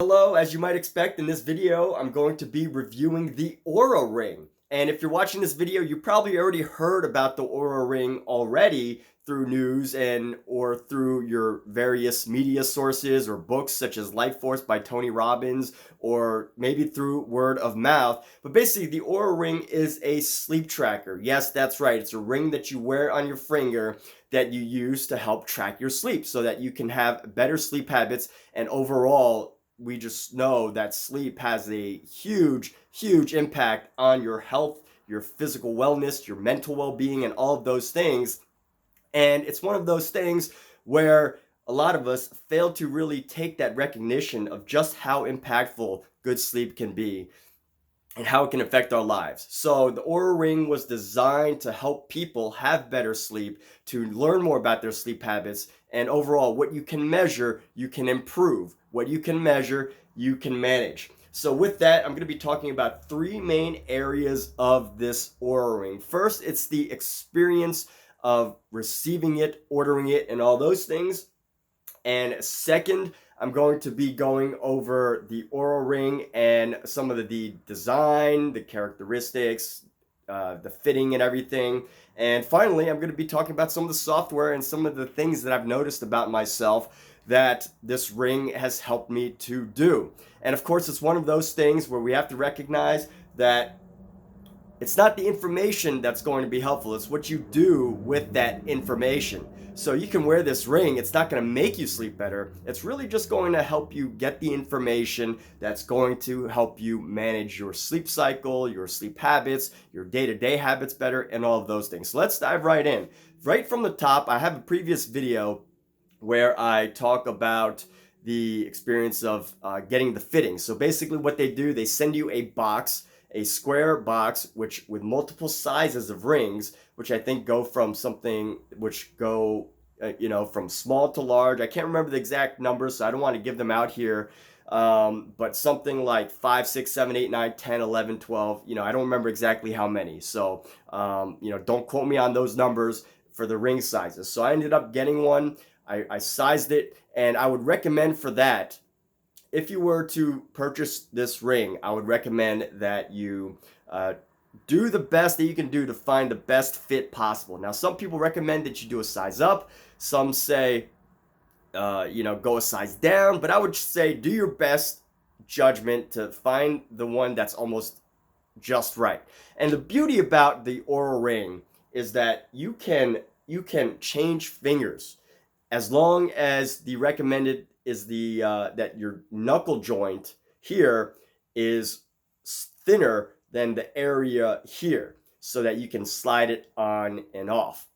Hello, as you might expect in this video, I'm going to be reviewing the Oura Ring. And if you're watching this video, you probably already heard about the Oura Ring already through news and or through your various media sources or books such as Life Force by Tony Robbins or maybe through word of mouth. But basically, the Oura Ring is a sleep tracker. Yes, that's right. It's a ring that you wear on your finger that you use to help track your sleep so that you can have better sleep habits and overall we just know that sleep has a huge impact on your health, your physical wellness, your mental well-being, and all of those things. And it's one of those things where a lot of us fail to really take that recognition of just how impactful good sleep can be and how it can affect our lives. So the Oura Ring was designed to help people have better sleep, to learn more about their sleep habits, and overall, what you can measure, you can improve. What you can measure, you can manage. So with that, I'm going to be talking about three main areas of this Oura Ring. First, it's the experience of receiving it, ordering it, and all those things. And second, I'm going to be going over the Oura Ring and some of the design, the characteristics, the fitting and everything. And finally, I'm going to be talking about some of the software and some of the things that I've noticed about myself that this ring has helped me to do. And of course, it's one of those things where we have to recognize that it's not the information that's going to be helpful, it's what you do with that information. So you can wear this ring, it's not going to make you sleep better. It's really just going to help you get the information that's going to help you manage your sleep cycle, your sleep habits, your day-to-day habits better, and all of those things. So let's dive right in. Right from the top, I have a previous video where I talk about the experience of getting the fitting. So basically what they do, they send you a box, a square box, which with multiple sizes of rings, which I think go from something which go, from small to large. I can't remember the exact numbers, so I don't want to give them out here. But something like 5, 6, 7, 8, 9, 10, 11, 12. I don't remember exactly how many. So, don't quote me on those numbers for the ring sizes. So I ended up getting one. I sized it, and I would recommend for that, if you were to purchase this ring, I would recommend that you do the best that you can do to find the best fit possible. Now, some people recommend that you do a size up. Some say, go a size down. But I would say do your best judgment to find the one that's almost just right. And the beauty about the Oura Ring is that you can change fingers as long as the recommended is the that your knuckle joint here is thinner than the area here so that you can slide it on and off.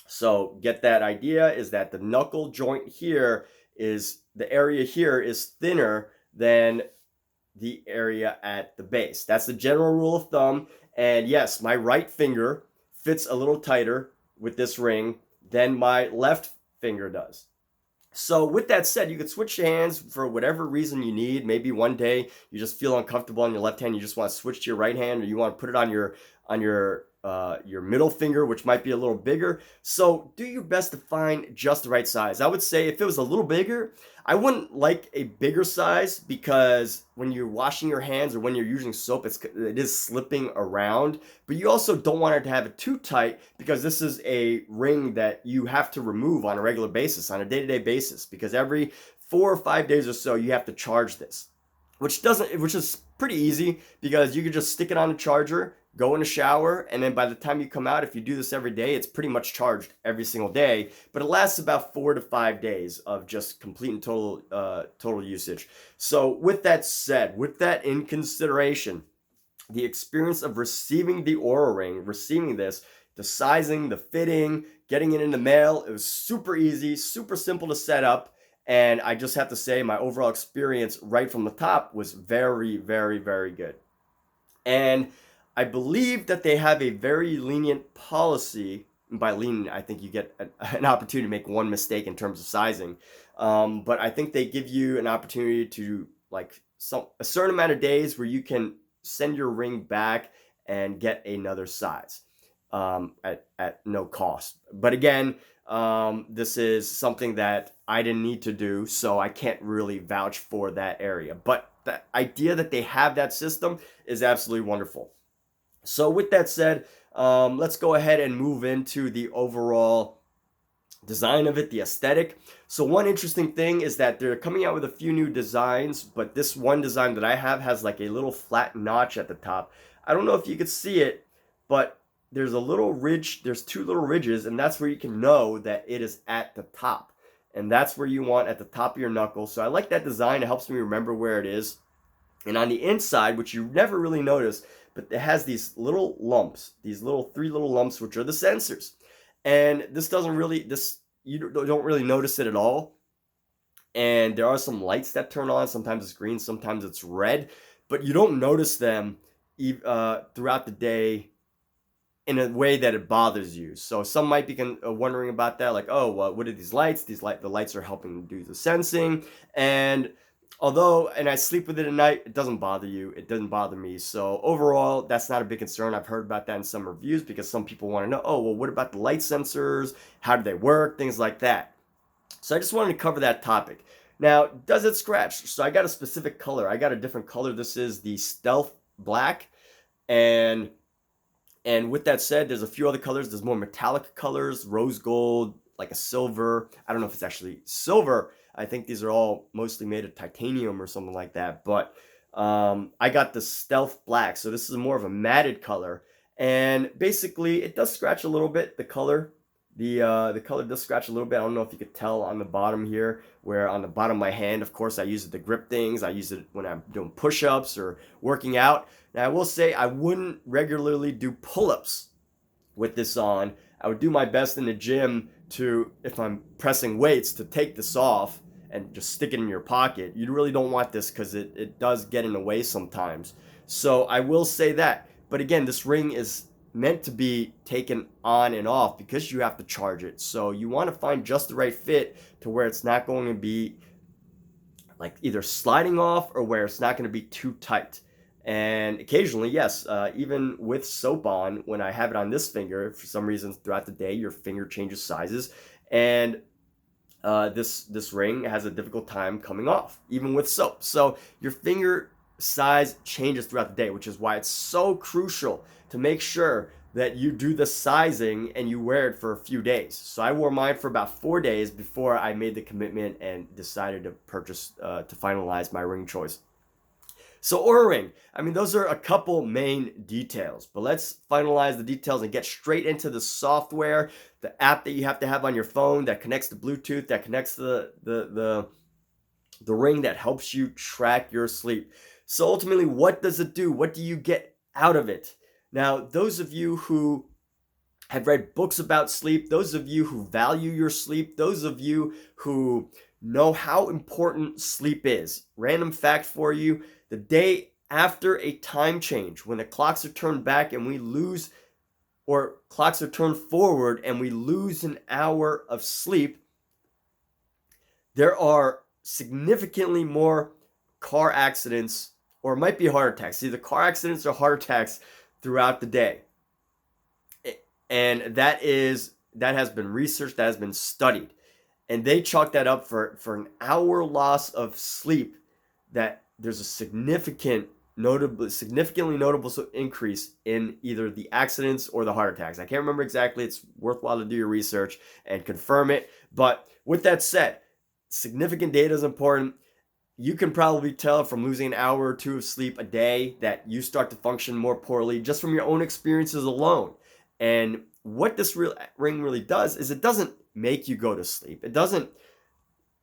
So get that idea is that the knuckle joint here is the area here is thinner than the area at the base. That's the general rule of thumb. And yes, my right finger fits a little tighter with this ring than my left finger does. So with that said, you could switch your hands for whatever reason you need. Maybe one day you just feel uncomfortable on your left hand, you just want to switch to your right hand, or you want to put it on your middle finger, which might be a little bigger. So do your best to find just the right size. I would say if it was a little bigger, I wouldn't like a bigger size because when you're washing your hands or when you're using soap, it is slipping around. But you also don't want it to have it too tight because this is a ring that you have to remove on a regular basis, on a day-to-day basis, because every 4 or 5 days or so you have to charge this, which is pretty easy because you could just stick it on a charger, go in a shower, and then by the time you come out, if you do this every day, it's pretty much charged every single day. But it lasts about 4 to 5 days of just complete and total usage. So with that said, with that in consideration, the experience of receiving the Oura Ring, receiving this, the sizing, the fitting, getting it in the mail, it was super easy, super simple to set up. And I just have to say, my overall experience right from the top was very, very, very good. And I believe that they have a very lenient policy. And by lenient, I think you get an opportunity to make one mistake in terms of sizing. But I think they give you an opportunity to a certain amount of days where you can send your ring back and get another size. at no cost. But again, this is something that I didn't need to do, so I can't really vouch for that area. But the idea that they have that system is absolutely wonderful. So with that said, let's go ahead and move into the overall design of it, the aesthetic. So one interesting thing is that they're coming out with a few new designs, but this one design that I have has like a little flat notch at the top. I don't know if you could see it, but there's a little ridge, there's two little ridges, and that's where you can know that it is at the top. And that's where you want at the top of your knuckle. So I like that design. It helps me remember where it is. And on the inside, which you never really notice, but it has these little lumps, these little three little lumps, which are the sensors. And this doesn't really, you don't really notice it at all. And there are some lights that turn on. Sometimes it's green, sometimes it's red, but you don't notice them throughout the day in a way that it bothers you. So some might be wondering about that, like, oh, well, what are these lights? The lights are helping do the sensing. And and I sleep with it at night, it doesn't bother you. It doesn't bother me. So overall, that's not a big concern. I've heard about that in some reviews because some people want to know, oh, well, what about the light sensors? How do they work? Things like that. So I just wanted to cover that topic. Now, does it scratch? So I got a specific color. I got a different color. This is the Stealth Black. And with that said, there's a few other colors. There's more metallic colors, rose gold, like a silver. I don't know if it's actually silver. I think these are all mostly made of titanium or something like that. But I got the Stealth Black. So this is more of a matted color. And basically, it does scratch a little bit, the color. The color does scratch a little bit. I don't know if you could tell on the bottom here, where on the bottom of my hand, of course, I use it to grip things. I use it when I'm doing push-ups or working out. Now, I will say I wouldn't regularly do pull-ups with this on. I would do my best in the gym to, if I'm pressing weights, to take this off and just stick it in your pocket. You really don't want this because it does get in the way sometimes. So I will say that. But again, this ring is meant to be taken on and off because you have to charge it. So you want to find just the right fit to where it's not going to be like either sliding off or where it's not going to be too tight. And occasionally, yes, even with soap on, when I have it on this finger, for some reason throughout the day, your finger changes sizes. And this ring has a difficult time coming off, even with soap. So your finger size changes throughout the day, which is why it's so crucial to make sure that you do the sizing and you wear it for a few days. So I wore mine for about 4 days before I made the commitment and decided to purchase, to finalize my ring choice. So Oura Ring, I mean, those are a couple main details, but let's finalize the details and get straight into the software, the app that you have to have on your phone that connects to Bluetooth, that connects to the ring that helps you track your sleep. So ultimately, what does it do? What do you get out of it? Now, those of you who have read books about sleep, those of you who value your sleep, those of you who know how important sleep is, random fact for you, the day after a time change, when the clocks are turned back and we lose, or clocks are turned forward and we lose an hour of sleep, there are significantly more car accidents, or it might be heart attacks, either car accidents or heart attacks throughout the day. And that has been researched, that has been studied. And they chalk that up for an hour loss of sleep, that there's a significantly notable increase in either the accidents or the heart attacks. I can't remember exactly. It's worthwhile to do your research and confirm it. But with that said, significant data is important. You can probably tell from losing an hour or two of sleep a day that you start to function more poorly just from your own experiences alone. And what this ring really does is it doesn't make you go to sleep. It doesn't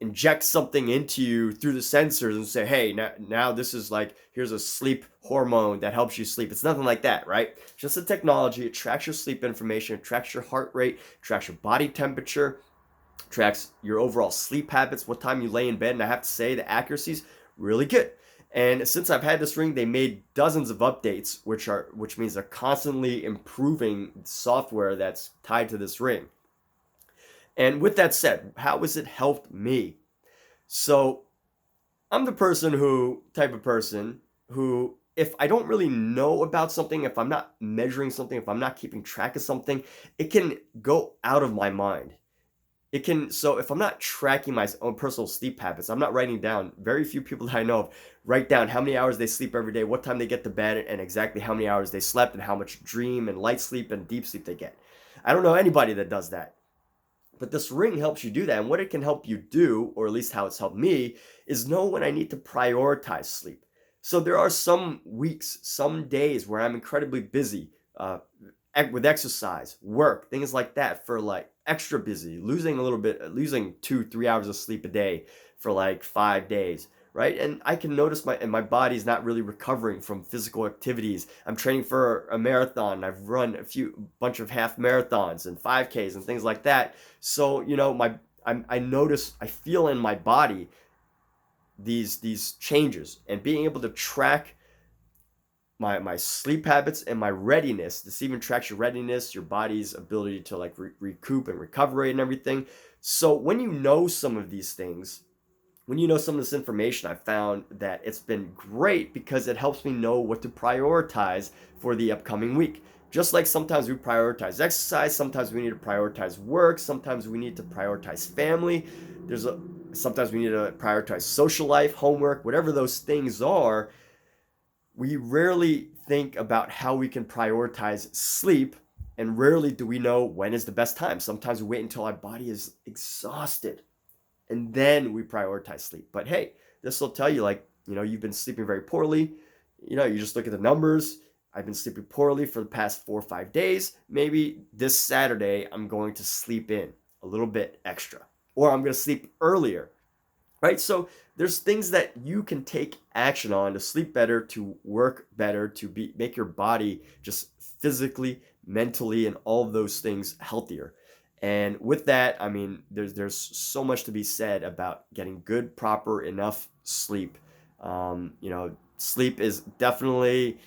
inject something into you through the sensors and say, hey, now this is like, here's a sleep hormone that helps you sleep. It's nothing like that, right? It's just a technology. It tracks your sleep information, it tracks your heart rate, tracks your body temperature, tracks your overall sleep habits, what time you lay in bed. And I have to say the accuracy is really good. And since I've had this ring, they made dozens of updates, which means they're constantly improving software that's tied to this ring. And with that said, how has it helped me? So I'm the type of person who, if I don't really know about something, if I'm not measuring something, if I'm not keeping track of something, it can go out of my mind. It can, so if I'm not tracking my own personal sleep habits, I'm not writing down, very few people that I know of write down how many hours they sleep every day, what time they get to bed, and exactly how many hours they slept, and how much dream and light sleep and deep sleep they get. I don't know anybody that does that. But this ring helps you do that. And what it can help you do, or at least how it's helped me, is know when I need to prioritize sleep. So there are some weeks, some days where I'm incredibly busy with exercise, work, things like that, for like extra busy, losing a little bit, losing 2-3 hours of sleep a day for like 5 days. Right. And I can notice my body's not really recovering from physical activities. I'm training for a marathon. I've run bunch of half marathons and 5Ks and things like that. So, I notice, I feel in my body these changes, and being able to track my sleep habits and my readiness. This even tracks your readiness, your body's ability to like recoup and recovery and everything. So when you know some of these things, when you know some of this information, I found that it's been great because it helps me know what to prioritize for the upcoming week. Just like sometimes we prioritize exercise, sometimes we need to prioritize work, sometimes we need to prioritize family. Sometimes we need to prioritize social life, homework, whatever those things are. We rarely think about how we can prioritize sleep, and rarely do we know when is the best time. Sometimes we wait until our body is exhausted, and then we prioritize sleep. But hey, this will tell you, like, you've been sleeping very poorly. You just look at the numbers. I've been sleeping poorly for the past 4 or 5 days. Maybe this Saturday I'm going to sleep in a little bit extra, or I'm going to sleep earlier. Right? So there's things that you can take action on to sleep better, to work better, to make your body just physically, mentally, and all of those things healthier. And with that, I mean, there's so much to be said about getting good, proper, enough sleep. Sleep is definitely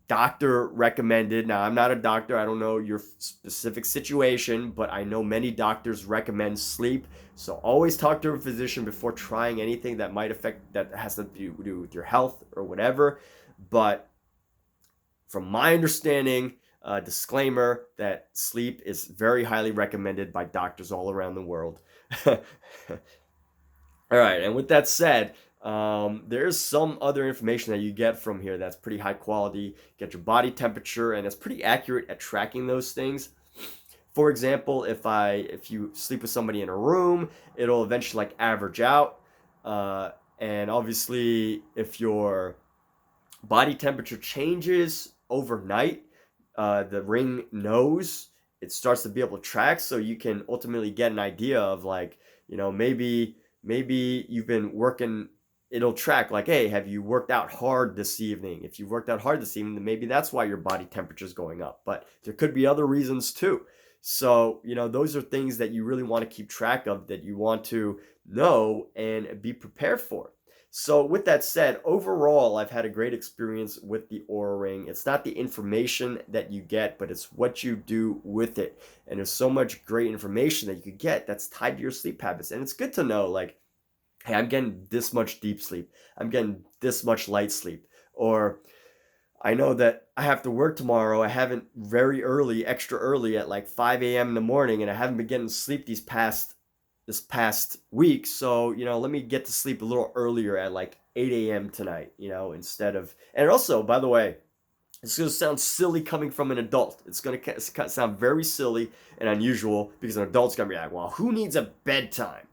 doctor recommended. Now, I'm not a doctor. I don't know your specific situation, but I know many doctors recommend sleep. So always talk to a physician before trying anything that has to do with your health or whatever. But from my understanding, disclaimer that sleep is very highly recommended by doctors all around the world. All right, and with that said, there's some other information that you get from here that's pretty high quality. Get your body temperature, and it's pretty accurate at tracking those things. For example, if you sleep with somebody in a room, it'll eventually like average out. And obviously, if your body temperature changes overnight, the ring knows. It starts to be able to track, so you can ultimately get an idea of like, maybe you've been working. It'll track like, hey, have you worked out hard this evening? If you've worked out hard this evening, then maybe that's why your body temperature is going up. But there could be other reasons too. So, those are things that you really want to keep track of, that you want to know and be prepared for. So with that said, overall, I've had a great experience with the Oura Ring. It's not the information that you get, but it's what you do with it. And there's so much great information that you could get that's tied to your sleep habits. And it's good to know, like, hey, I'm getting this much deep sleep. I'm getting this much light sleep. Or I know that I have to work tomorrow. I haven't extra early at like 5 a.m. in the morning, and I haven't been getting sleep this past week. So, let me get to sleep a little earlier at like 8 a.m. tonight, instead of, and also, by the way, it's going to sound silly coming from an adult. It's going to sound very silly and unusual because an adult's going to be like, well, who needs a bedtime?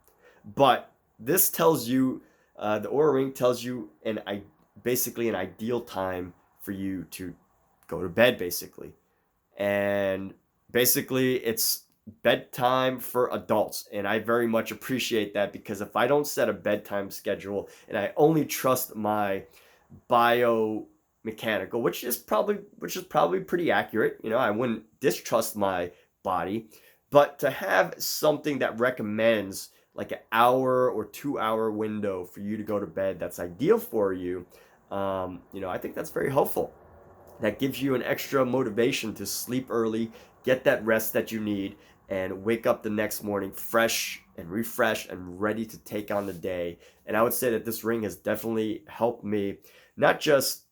But this tells you, the Oura Ring tells you basically an ideal time for you to go to bed, basically. And basically, it's bedtime for adults. And I very much appreciate that, because if I don't set a bedtime schedule and I only trust my biomechanical, which is probably pretty accurate, I wouldn't distrust my body, but to have something that recommends like an hour or 2 hour window for you to go to bed that's ideal for you, I think that's very helpful. That gives you an extra motivation to sleep early, get that rest that you need, and wake up the next morning fresh and refreshed and ready to take on the day. And I would say that this ring has definitely helped me, not just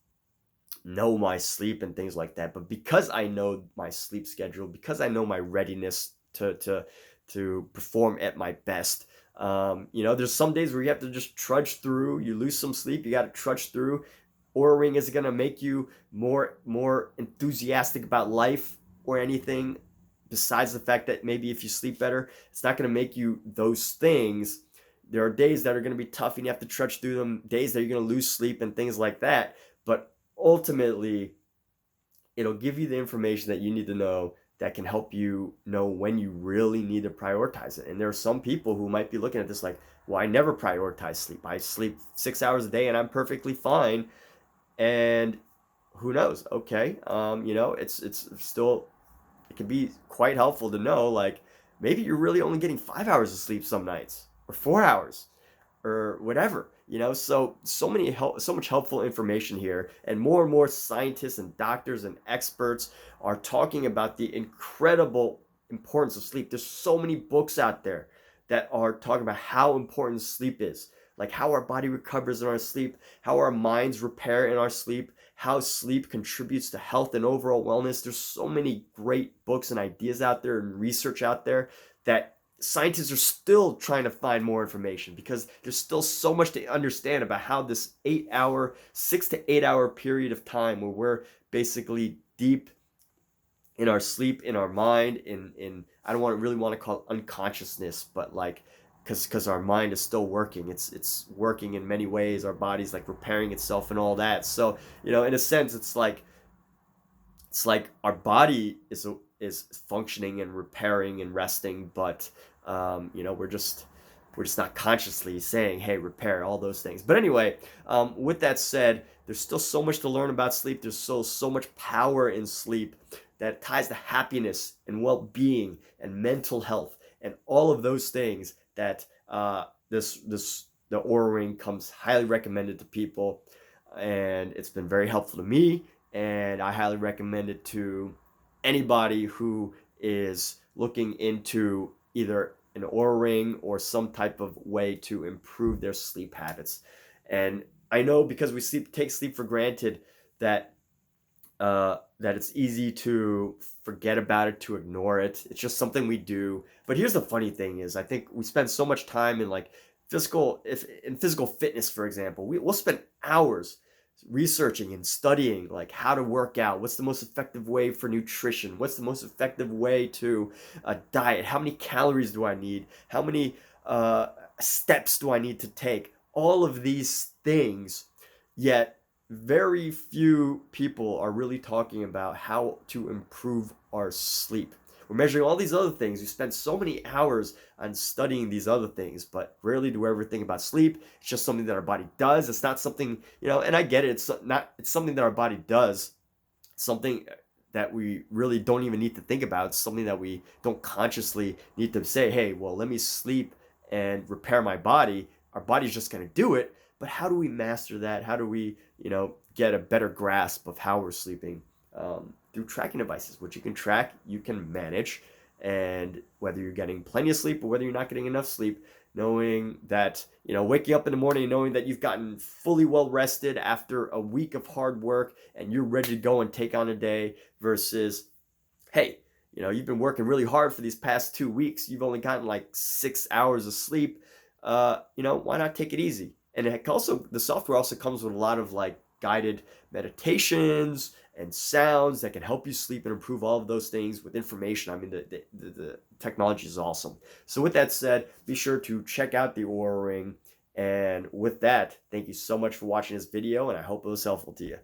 know my sleep and things like that. But because I know my sleep schedule, because I know my readiness to perform at my best, there's some days where you have to just trudge through. You lose some sleep, you got to trudge through. Oura Ring is going to make you more enthusiastic about life or anything besides the fact that maybe if you sleep better, it's not going to make you those things. There are days that are going to be tough and you have to trudge through them, days that you're going to lose sleep and things like that. But ultimately, it'll give you the information that you need to know that can help you know when you really need to prioritize it. And there are some people who might be looking at this like, well, I never prioritize sleep. I sleep 6 hours a day and I'm perfectly fine. And who knows? Okay. It's still, it can be quite helpful to know, like, maybe you're really only getting 5 hours of sleep some nights or 4 hours or whatever, so much helpful information here, and more scientists and doctors and experts are talking about the incredible importance of sleep. There's so many books out there that are talking about how important sleep is, like how our body recovers in our sleep, how our minds repair in our sleep, how sleep contributes to health and overall wellness. There's so many great books and ideas out there and research out there that scientists are still trying to find more information, because there's still so much to understand about how this 6 to 8 hour period of time where we're basically deep in our sleep, in our mind, in I don't really want to call it unconsciousness, but like, because our mind is still working. It's working in many ways. Our body's like repairing itself and all that. So, in a sense, it's like our body is functioning and repairing and resting, but we're just not consciously saying, hey, repair, all those things. But anyway, with that said, there's still so much to learn about sleep. There's so much power in sleep that ties to happiness and well-being and mental health and all of those things that the Oura Ring comes highly recommended to people, and it's been very helpful to me, and I highly recommend it to anybody who is looking into either an Oura Ring or some type of way to improve their sleep habits. And I know, because we take sleep for granted, that that it's easy to forget about it, to ignore it. It's just something we do. But here's the funny thing is, I think we spend so much time in like physical fitness, for example. We'll spend hours researching and studying like how to work out, what's the most effective way for nutrition, what's the most effective way to diet, how many calories do I need, how many steps do I need to take, all of these things. Yet very few people are really talking about how to improve our sleep. We're measuring all these other things. We spend so many hours on studying these other things, but rarely do we ever think about sleep. It's just something that our body does. It's not something, and I get it. It's something that our body does, something that we really don't even need to think about. It's something that we don't consciously need to say, hey, well, let me sleep and repair my body. Our body's just going to do it. But how do we master that? How do we, get a better grasp of how we're sleeping? Through tracking devices, which you can track, you can manage, and whether you're getting plenty of sleep or whether you're not getting enough sleep, knowing that, waking up in the morning, knowing that you've gotten fully well rested after a week of hard work and you're ready to go and take on a day, versus, hey, you've been working really hard for these past 2 weeks, you've only gotten like 6 hours of sleep. Why not take it easy? And the software also comes with a lot of like guided meditations and sounds that can help you sleep and improve all of those things with information. I mean, the technology is awesome. So with that said, be sure to check out the Oura Ring. And with that, thank you so much for watching this video, and I hope it was helpful to you.